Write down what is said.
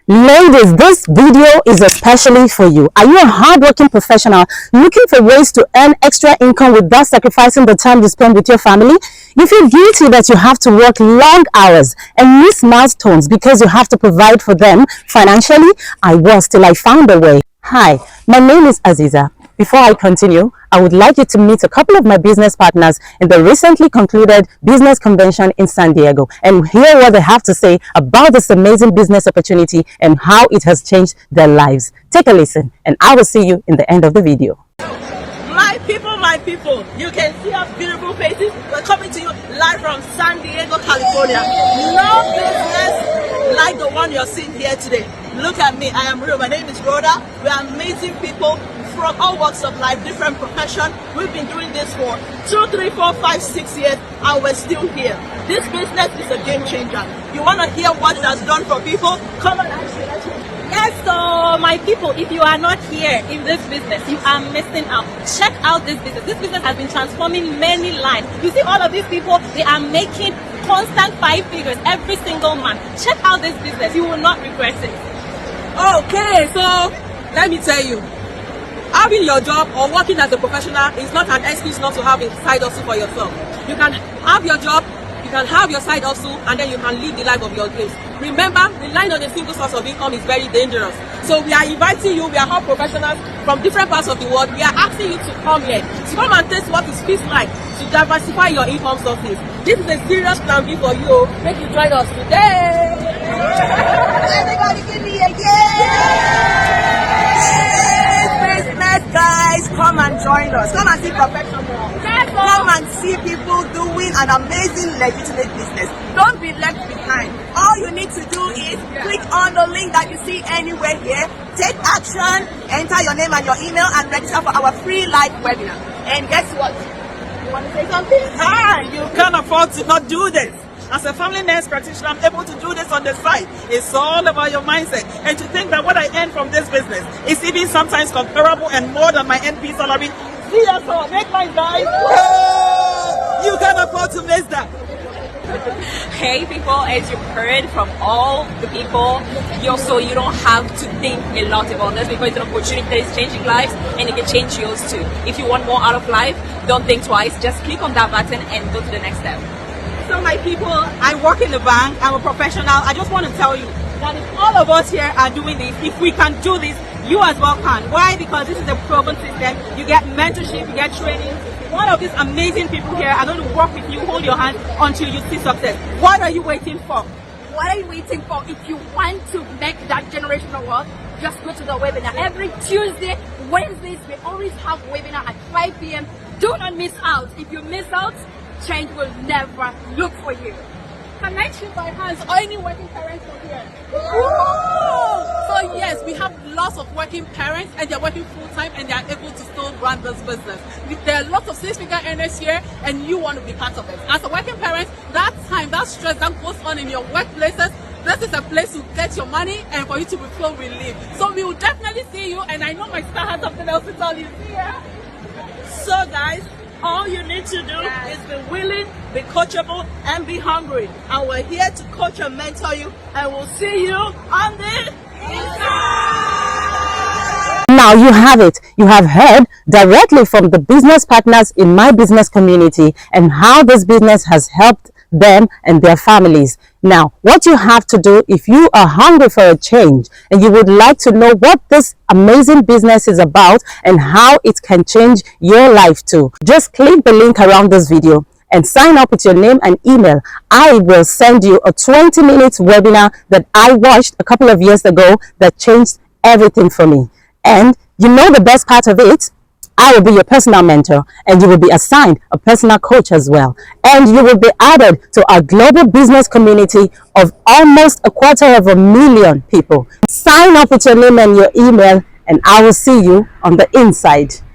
Ladies, this video is especially for you. Are you a hardworking professional looking for ways to earn extra income without sacrificing the time you spend with your family? You feel guilty that you have to work long hours and miss milestones because you have to provide for them financially? I was till I found a way. Hi, my name is Aziza. Before I continue, I would like you to meet a couple of my business partners in the recently concluded business convention in San Diego and hear what they have to say about this amazing business opportunity and how it has changed their lives. Take a listen and I will see you in the end of the video. My people, you can see our beautiful faces. We're coming to you live from San Diego, California. No business like the one you're seeing here today. Look at me, I am real. My name is Rhoda. We are amazing people from all walks of life, different professions. We've been doing this for 2, 3, 4, 5, 6 years and we're still here. This business is a game changer. You want to hear what it has done for people? Come on, let's hear. Yes, so my people, if you are not here in this business, you are missing out. Check out this business. This business has been transforming many lives. You see all of these people, they are making constant 5 figures every single month. Check out this business. You will not regret it. Okay, so let me tell you, having your job or working as a professional is not an excuse not to have a side hustle for yourself. You can have your job, you can have your side hustle, and then you can live the life of your dreams. Remember, relying on a single source of income is very dangerous. So we are inviting you, we are all professionals from different parts of the world. We are asking you to come here, to come and taste what it feels like to diversify your income sources. This is a serious plan B for you. Make you join us today. Everybody give me a yay! Business guys, come and join us. Come and see professionals. Come and see people doing an amazing legitimate business. Don't be left behind. All you need to do is click on the link that you see anywhere here. Take action, enter your name and your email and register for our free live webinar. And guess what? You want to say something? You can't afford to not do this. As a family nurse practitioner, I'm able to do this on the side. It's all about your mindset. And to think that what I earn from this business is even sometimes comparable and more than my NP salary. See us all. Make my guys. You can't afford to miss that. Hey people, as you've heard from all the people, you don't have to think a lot about this because it's an opportunity that is changing lives and it can change yours too. If you want more out of life, don't think twice. Just click on that button and go to the next step. So my people, I work in the bank. I'm a professional. I just want to tell you that if all of us here are doing this, if we can do this, you as well can. Why? Because this is a proven system. You get mentorship, you get training. One of these amazing people here are going to work with you, hold your hand until you see success. What are you waiting for? What are you waiting for? If you want to make that generational wealth, just go to the webinar. Every Tuesday, Wednesdays, we always have webinar at 5 p.m. Do not miss out. If you miss out, change will never look for you. Can I shake by hands or any working parents from here? So yes, we have lots of working parents and they're working full-time and they are able to still run this business. There are lots of six-figure earners here and you want to be part of it. As a working parent, that time, that stress that goes on in your workplaces, this is a place to get your money and for you to feel relief. So we will definitely see you, and I know my star has something else to tell you. See ya. So guys, all you need to do is be willing, be coachable, and be hungry. And we're here to coach and mentor you, and we'll see you on the inside. Now you have it. You have heard directly from the business partners in my business community and how this business has helped them and their families. Now, what you have to do if you are hungry for a change and you would like to know what this amazing business is about and how it can change your life too, just click the link around this video and sign up with your name and email. I will send you a 20-minute webinar that I watched a couple of years ago that changed everything for me. And you know the best part of it? I will be your personal mentor and you will be assigned a personal coach as well. And you will be added to our global business community of almost 250,000 people. Sign up with your name and your email and I will see you on the inside.